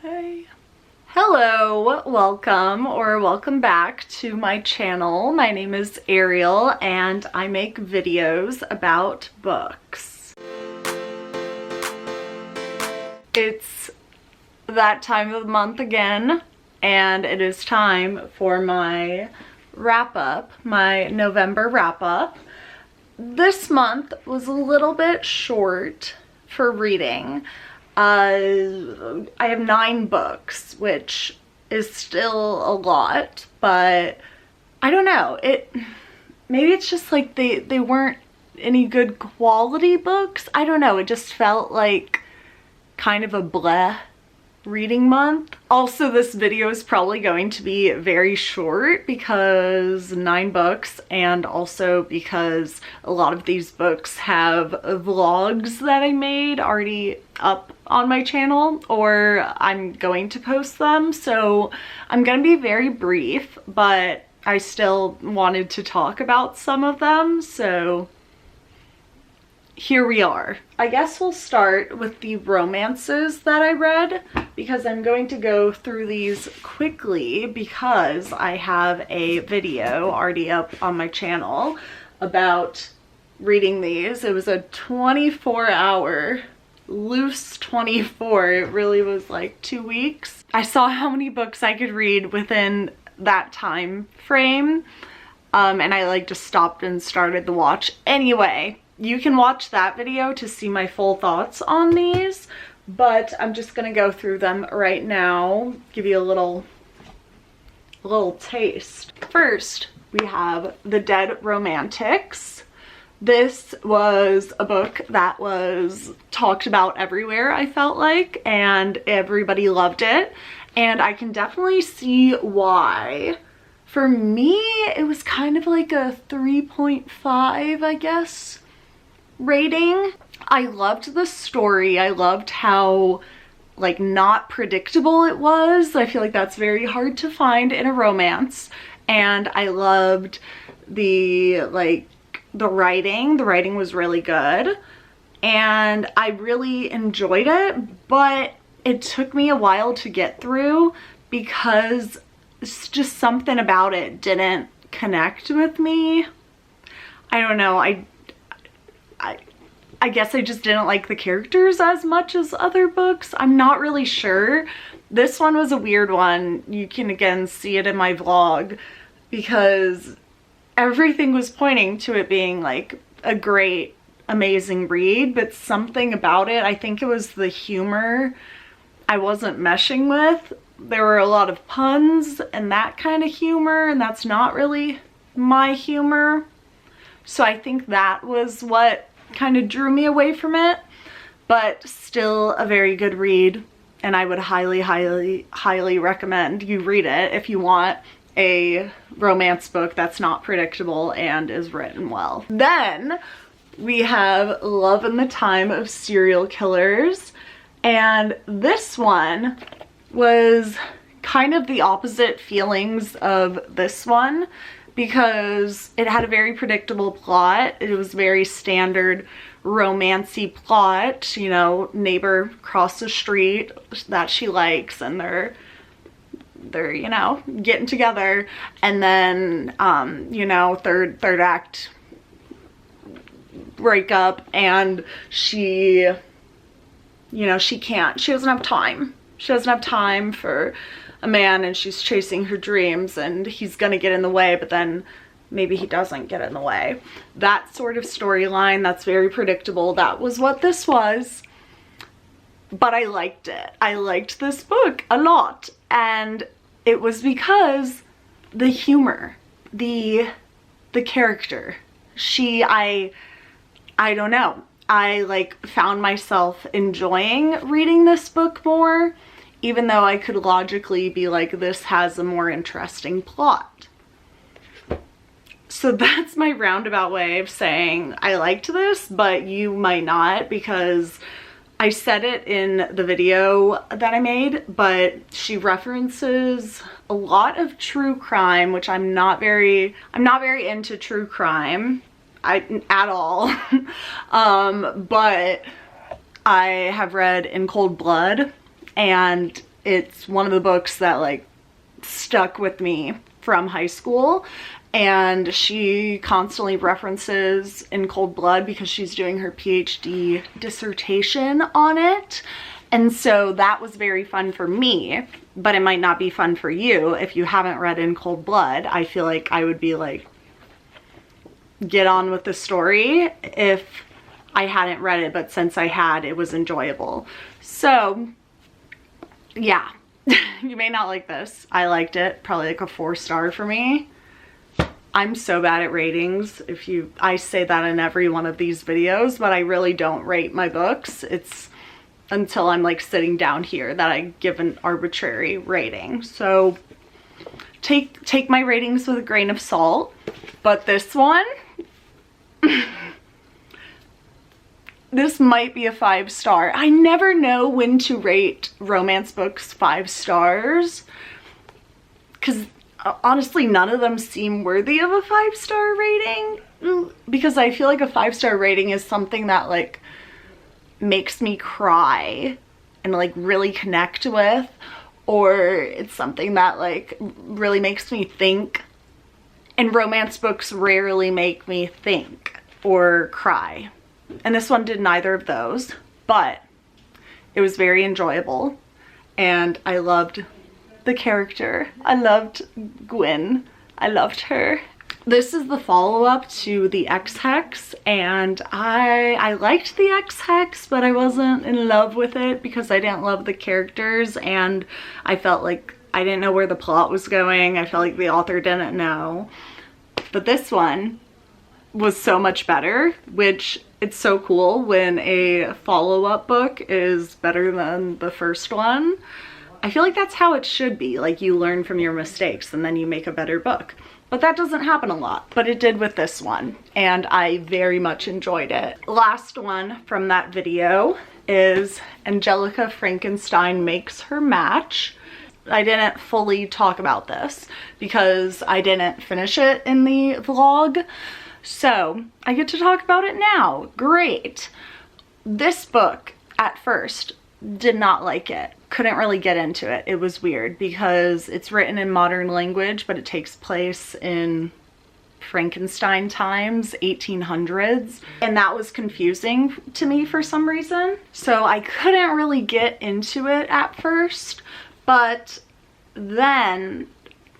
Hey. Hello, welcome back to my channel. My name is Ariel and I make videos about books. It's that time of the month again, and it is time for my wrap-up, my November wrap-up. This month was a little bit short for reading. I have 9 books, which is still a lot, but I don't know. Maybe it's just like they weren't any good quality books. I don't know. It just felt like kind of a bleh reading month. Also, this video is probably going to be very short because 9 books, and also because a lot of these books have vlogs that I made already up on my channel, or I'm going to post them, so I'm gonna be very brief, but I still wanted to talk about some of them, so here we are. I guess we'll start with the romances that I read, because I'm going to go through these quickly because I have a video already up on my channel about reading these. It was a 24-hour loose 24. It really was like 2 weeks. I saw how many books I could read within that time frame, and I like just stopped and started the watch. Anyway, you can watch that video to see my full thoughts on these, but I'm just gonna go through them right now, give you a little taste. First, we have The Dead Romantics. This was a book that was talked about everywhere, I felt like, and everybody loved it, and I can definitely see why. For me, it was kind of like a 3.5, I guess, rating. I loved the story. I loved how like not predictable it was. I feel like that's very hard to find in a romance. And I loved the writing. The writing was really good, and I really enjoyed it, but it took me a while to get through because it's just something about it didn't connect with me. I don't know. I guess I just didn't like the characters as much as other books. I'm not really sure. This one was a weird one. You can again see it in my vlog because everything was pointing to it being like a great, amazing read, but something about it, I think it was the humor, I wasn't meshing with. There were a lot of puns and that kind of humor, and that's not really my humor. So I think that was what kind of drew me away from it, but still a very good read, and I would highly recommend you read it if you want a romance book that's not predictable and is written well. Then we have Love in the Time of Serial Killers, and this one was kind of the opposite feelings of this one because it had a very predictable plot. It was very standard romancy plot, you know, neighbor across the street that she likes, and they're you know, getting together, and then you know, third act breakup, and she, you know, she doesn't have time for a man, and she's chasing her dreams, and he's gonna get in the way, but then maybe he doesn't get in the way. That sort of storyline, that's very predictable. That was what this was, but I liked it. I liked this book a lot, and it was because the humor, the character, I don't know. I like found myself enjoying reading this book more, even though I could logically be like, this has a more interesting plot. So that's my roundabout way of saying I liked this, but you might not, because I said it in the video that I made, but she references a lot of true crime, which I'm not very into true crime at all. But I have read In Cold Blood, and it's one of the books that like stuck with me from high school, and she constantly references In Cold Blood because she's doing her PhD dissertation on it. And so that was very fun for me, but it might not be fun for you if you haven't read In Cold Blood. I feel like I would be like, get on with the story if I hadn't read it, but since I had, it was enjoyable. So yeah, you may not like this. I liked it, probably like a 4-star for me. I'm so bad at ratings. I say that in every one of these videos, but I really don't rate my books. It's until I'm like sitting down here that I give an arbitrary rating. So take my ratings with a grain of salt. But this one, this might be a 5-star. I never know when to rate romance books 5 stars, because honestly none of them seem worthy of a 5-star rating, because I feel like a 5-star rating is something that like makes me cry and like really connect with, or it's something that like really makes me think, and romance books rarely make me think or cry. And this one did neither of those, but it was very enjoyable, and I loved the character. I loved Gwen. I loved her. This is the follow-up to the X Hex, and I liked the X Hex, but I wasn't in love with it because I didn't love the characters, and I felt like I didn't know where the plot was going. I felt like the author didn't know. But this one was so much better, which it's so cool when a follow-up book is better than the first one. I feel like that's how it should be. Like, you learn from your mistakes and then you make a better book. But that doesn't happen a lot, but it did with this one, and I very much enjoyed it. Last one from that video is Angelica Frankenstein Makes Her Match. I didn't fully talk about this because I didn't finish it in the vlog, so I get to talk about it now. Great. This book, at first, did not like it. Couldn't really get into it. It was weird because it's written in modern language, but it takes place in Frankenstein times, 1800s, and that was confusing to me for some reason. So I couldn't really get into it at first, but then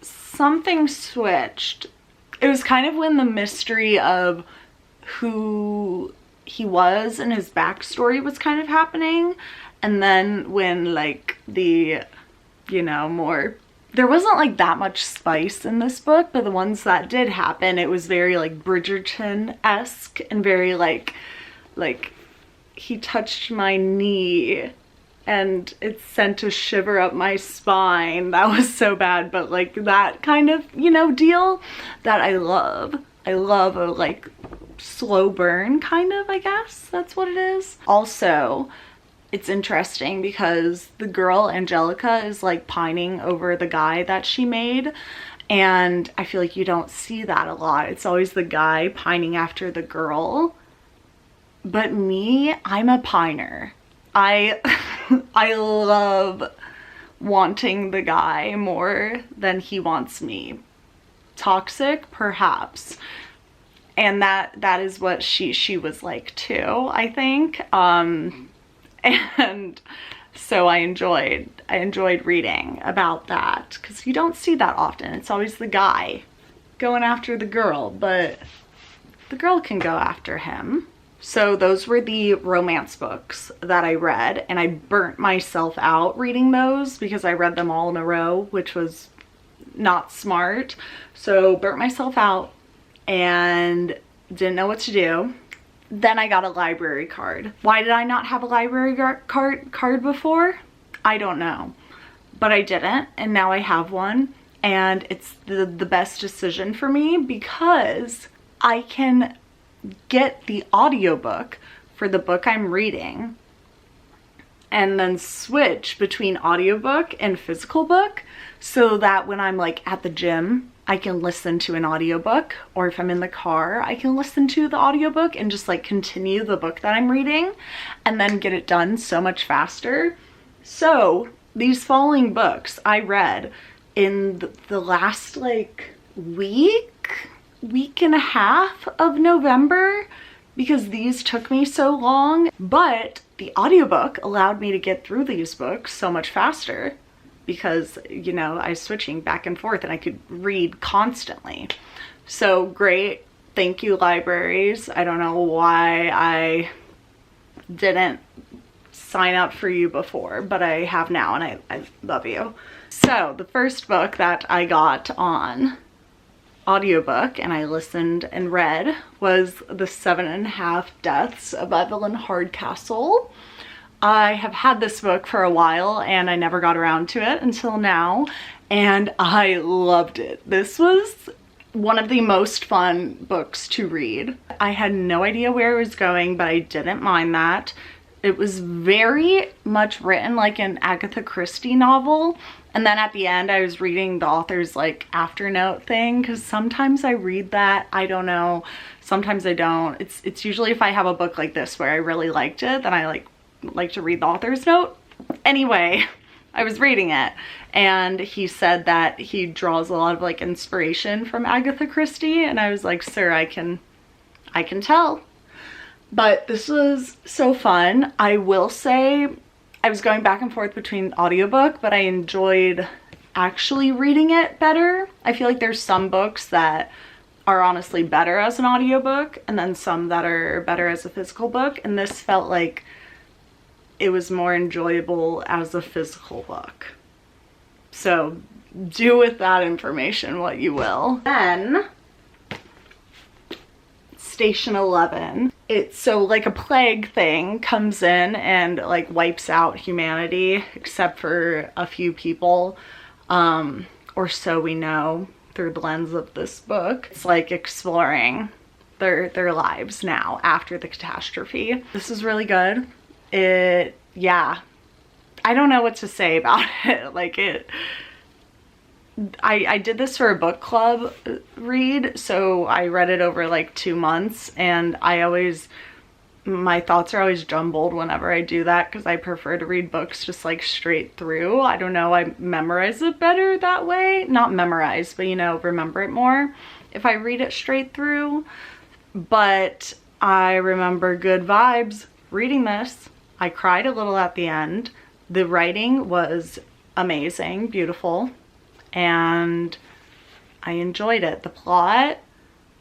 something switched. It was kind of when the mystery of who he was and his backstory was kind of happening. And then when like the, you know, more, there wasn't like that much spice in this book, but the ones that did happen, it was very like Bridgerton-esque and very like he touched my knee and it sent a shiver up my spine. That was so bad, but like that kind of, you know, deal that I love. I love a like slow burn kind of, I guess that's what it is. Also, it's interesting because the girl Angelica is like pining over the guy that she made, and I feel like you don't see that a lot. It's always the guy pining after the girl. But me, I'm a piner. I love wanting the guy more than he wants me. Toxic, perhaps. And that is what she was like too, I think. And so I enjoyed reading about that because you don't see that often. It's always the guy going after the girl, but the girl can go after him. So those were the romance books that I read, and I burnt myself out reading those because I read them all in a row, which was not smart. So burnt myself out and didn't know what to do. Then I got a library card. Why did I not have a library card before? I don't know, but I didn't, and now I have one, and it's the best decision for me because I can get the audiobook for the book I'm reading and then switch between audiobook and physical book, so that when I'm like at the gym, I can listen to an audiobook, or if I'm in the car, I can listen to the audiobook and just like continue the book that I'm reading and then get it done so much faster. So these following books I read in the last like week and a half of November, because these took me so long. But the audiobook allowed me to get through these books so much faster because, you know, I was switching back and forth and I could read constantly. So great. Thank you, libraries. I don't know why I didn't sign up for you before, but I have now, and I love you. So the first book that I got on audiobook and I listened and read was The 7.5 Deaths of Evelyn Hardcastle. I have had this book for a while and I never got around to it until now, and I loved it. This was one of the most fun books to read. I had no idea where it was going, but I didn't mind that. It was very much written like an Agatha Christie novel. And then at the end, I was reading the author's like afternote thing, because sometimes I read that. I don't know. Sometimes I don't. It's usually if I have a book like this where I really liked it, then I like to read the author's note. Anyway, I was reading it and he said that he draws a lot of like inspiration from Agatha Christie, and I was like, sir, I can tell. But this was so fun. I will say I was going back and forth between audiobook, but I enjoyed actually reading it better. I feel like there's some books that are honestly better as an audiobook and then some that are better as a physical book, and this felt like it was more enjoyable as a physical book. So do with that information what you will. Then Station 11. It's so like a plague thing comes in and like wipes out humanity except for a few people, or so we know through the lens of this book. It's like exploring their lives now after the catastrophe. This is really good. Yeah, I don't know what to say about it. Like I did this for a book club read, so I read it over like 2 months, and my thoughts are always jumbled whenever I do that because I prefer to read books just like straight through. I don't know, I memorize it better that way. Not memorize, but you know, remember it more if I read it straight through. But I remember good vibes reading this. I cried a little at the end. The writing was amazing, beautiful, and I enjoyed it. The plot,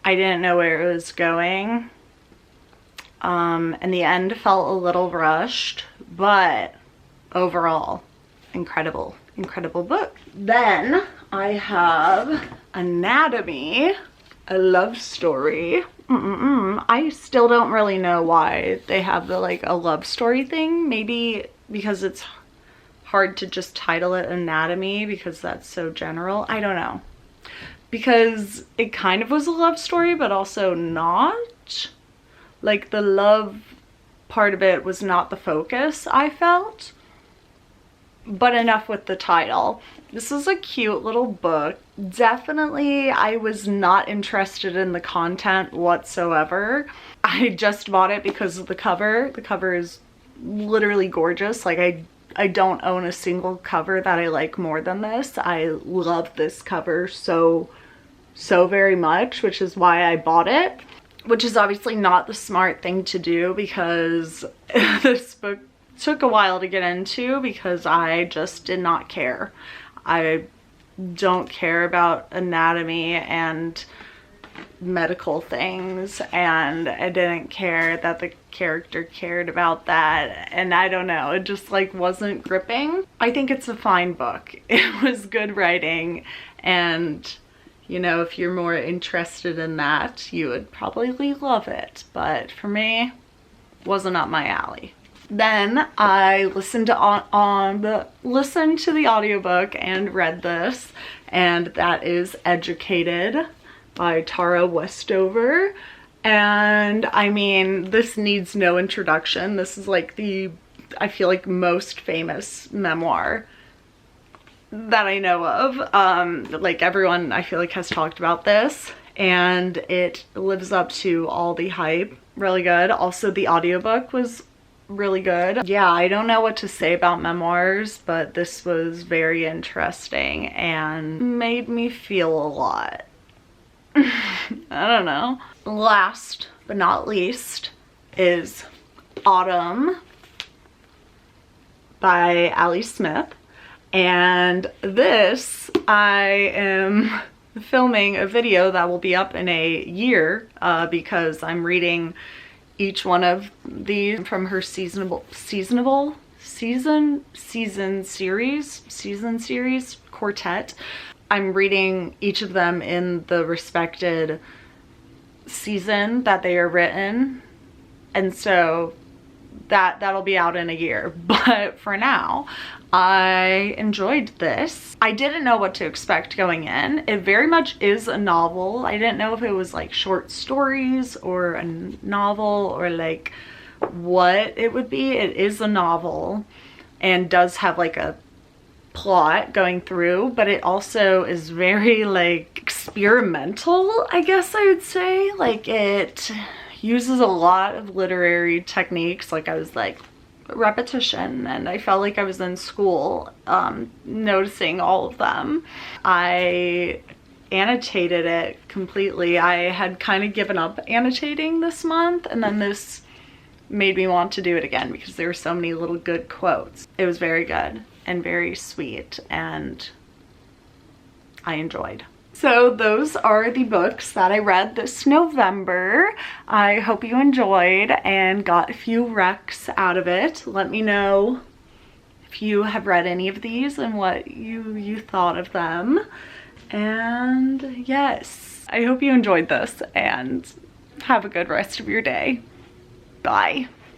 I didn't know where it was going, and the end felt a little rushed, but overall, incredible book. Then I have Anatomy, a love story. I still don't really know why they have the like a love story thing. Maybe because it's hard to just title it Anatomy because that's so general. I don't know. Because it kind of was a love story, but also not. Like the love part of it was not the focus, I felt. But enough with the title. This is a cute little book. Definitely, I was not interested in the content whatsoever. I just bought it because of the cover. The cover is literally gorgeous. Like I don't own a single cover that I like more than this. I love this cover so very much, which is why I bought it. Which is obviously not the smart thing to do because this book took a while to get into because I just did not care. I don't care about anatomy and medical things, and I didn't care that the character cared about that, and I don't know, it just like wasn't gripping. I think it's a fine book. It was good writing, and you know, if you're more interested in that, you would probably love it, but for me, wasn't up my alley. Then I listened to the audiobook and read this, and that is Educated by Tara Westover. And I mean, this needs no introduction. This is like I feel like most famous memoir that I know of. Like everyone I feel like has talked about this, and it lives up to all the hype. Really good. Also the audiobook was really good. Yeah, I don't know what to say about memoirs, but this was very interesting and made me feel a lot. I don't know. Last but not least is Autumn by Ali Smith. And this, I am filming a video that will be up in a year because I'm reading each one of these from her season series quartet. I'm reading each of them in the respected season that they are written, and so that'll be out in a year. But for now, I enjoyed this. I didn't know what to expect going in. It very much is a novel. I didn't know if it was like short stories or a novel or like what it would be. It is a novel and does have like a plot going through, but it also is very like experimental, I guess I would say. Like it uses a lot of literary techniques. Like I was like repetition, and I felt like I was in school noticing all of them. I annotated it completely. I had kind of given up annotating this month, and then this made me want to do it again because there were so many little good quotes. It was very good and very sweet, and I enjoyed. So those are the books that I read this November. I hope you enjoyed and got a few recs out of it. Let me know if you have read any of these and what you thought of them. And yes, I hope you enjoyed this and have a good rest of your day. Bye.